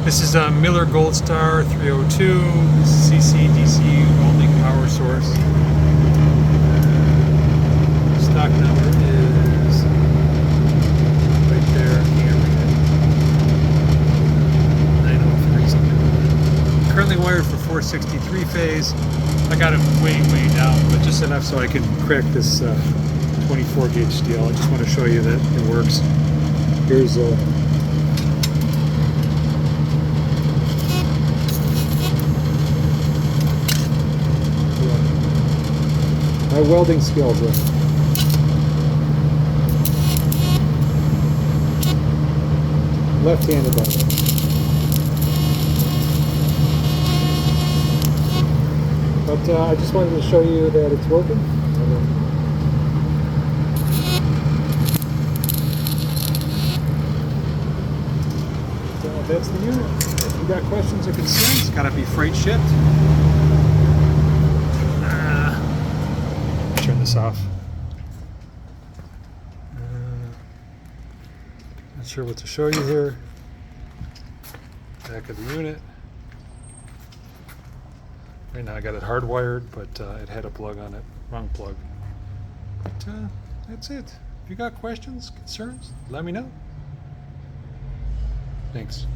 This is a Miller Gold Star 302 CC DC welding power source. Stock number is right there. Can't read it. 903 something. Currently wired for 463 phase. I got it way down, but just enough so I can crack this 24 gauge steel. I just want to show you that it works. Here's a my welding skills. Left-handed, by the way. But I just wanted to show you that it's working. That's the unit. If you got questions or concerns, it's got to be freight shipped. Turn this off. Not sure what to show you here. Back of the unit. Right now I got it hardwired, but it had a plug on it. Wrong plug. But that's it. If you got questions, concerns, let me know. Thanks.